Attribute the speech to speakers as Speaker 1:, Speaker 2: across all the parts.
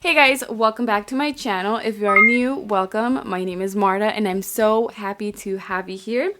Speaker 1: Hey guys, welcome back to my channel. If you are new, welcome. My name is Marta and I'm so happy to have you here.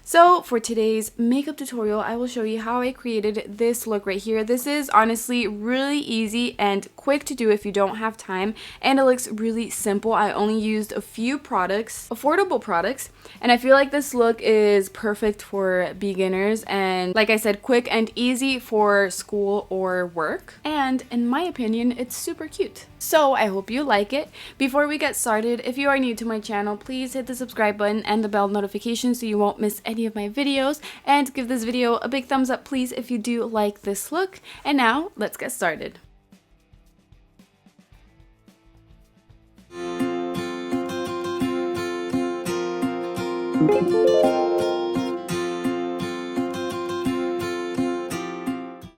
Speaker 1: So for today's makeup tutorial, I will show you how I created this look right here. This is honestly really easy and quick to do if you don't have time, and it looks really simple. I only used a few products, affordable products, and I feel like this look is perfect for beginners and, like I said, quick and easy for school or work. And in my opinion, it's super cute. So I hope you like it. Before we get started, if you are new to my channel, please hit the subscribe button and the bell notification so you won't miss any of my videos, and give this video a big thumbs up please if you do like this look. And now let's get started.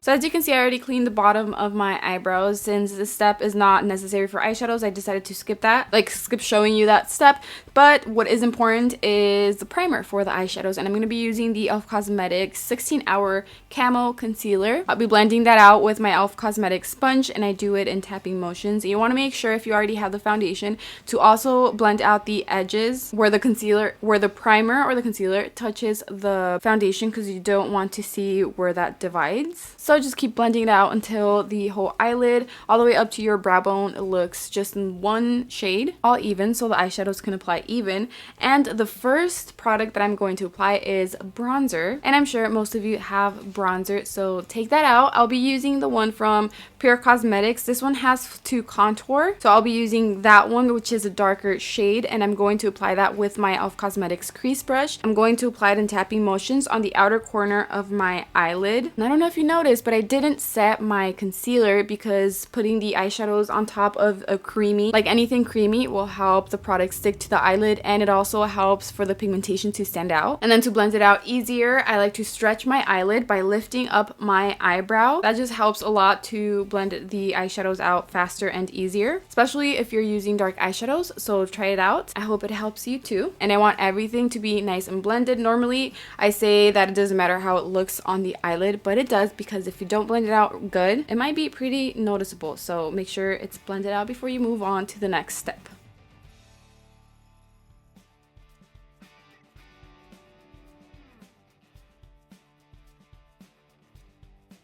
Speaker 1: So as you can see, I already cleaned the bottom of my eyebrows. Since this step is not necessary for eyeshadows, I decided to skip that, skip showing you that step. But what is important is the primer for the eyeshadows, and I'm going to be using the e.l.f. Cosmetics 16-Hour Camo Concealer. I'll be blending that out with my e.l.f. Cosmetics sponge, and I do it in tapping motions. You want to make sure, if you already have the foundation, to also blend out the edges where the primer or the concealer touches the foundation, because you don't want to see where that divides. So just keep blending it out until the whole eyelid, all the way up to your brow bone, looks just in one shade, all even, so the eyeshadows can apply even. And the first product that I'm going to apply is bronzer, and I'm sure most of you have bronzer, so take that out. I'll be using the one from PUR Cosmetics. This one has to contour, so I'll be using that one, which is a darker shade, and I'm going to apply that with my e.l.f. Cosmetics crease brush. I'm going to apply it in tapping motions on the outer corner of my eyelid. And I don't know if you noticed, but I didn't set my concealer, because putting the eyeshadows on top of a creamy, anything creamy, will help the product stick to the eyelid, and it also helps for the pigmentation to stand out. And then to blend it out easier, I like to stretch my eyelid by lifting up my eyebrow. That just helps a lot to blend the eyeshadows out faster and easier, especially if you're using dark eyeshadows. So try it out. I hope it helps you too. And I want everything to be nice and blended. Normally I say that it doesn't matter how it looks on the eyelid, but it does, because if you don't blend it out good, it might be pretty noticeable. So make sure it's blended out before you move on to the next step.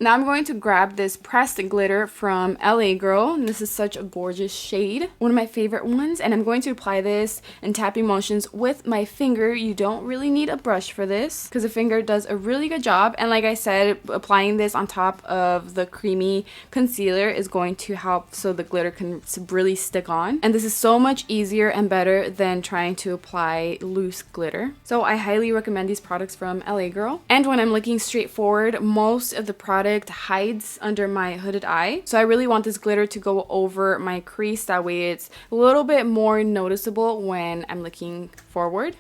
Speaker 1: Now I'm going to grab this pressed glitter from LA Girl, and this is such a gorgeous shade, one of my favorite ones, and I'm going to apply this in tapping motions with my finger. You don't really need a brush for this, because the finger does a really good job, and like I said, applying this on top of the creamy concealer is going to help so the glitter can really stick on, and this is so much easier and better than trying to apply loose glitter. So I highly recommend these products from LA Girl. And when I'm looking straight forward, most of the product hides under my hooded eye, so I really want this glitter to go over my crease. That way it's a little bit more noticeable when I'm looking forward.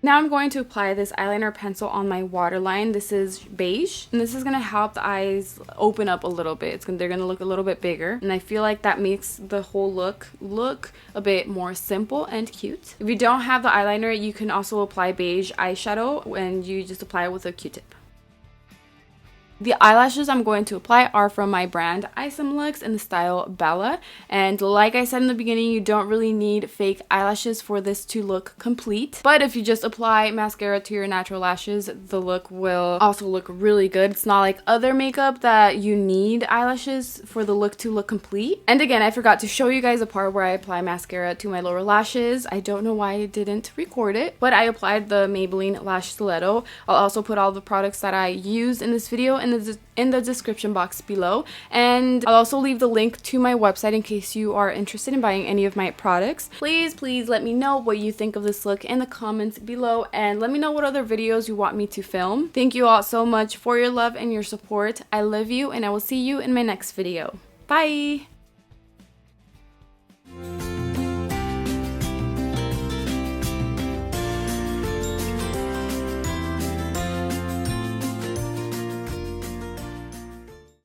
Speaker 1: Now I'm going to apply this eyeliner pencil on my waterline. This is beige, and this is going to help the eyes open up a little bit. They're going to look a little bit bigger, and I feel like that makes the whole look a bit more simple and cute. If you don't have the eyeliner, you can also apply beige eyeshadow, and you just apply it with a Q-tip. The eyelashes I'm going to apply are from my brand EyesomeLux in the style Bella, and like I said in the beginning, you don't really need fake eyelashes for this to look complete, but if you just apply mascara to your natural lashes, the look will also look really good. It's not like other makeup that you need eyelashes for the look to look complete. And again, I forgot to show you guys a part where I apply mascara to my lower lashes. I don't know why I didn't record it, but I applied the Maybelline Lash Stiletto. I'll also put all the products that I used in this video in the description box below, and I'll also leave the link to my website in case you are interested in buying any of my products. Please let me know what you think of this look in the comments below, and let me know what other videos you want me to film. Thank you all so much for your love and your support. I love you, and I will see you in my next video. Bye!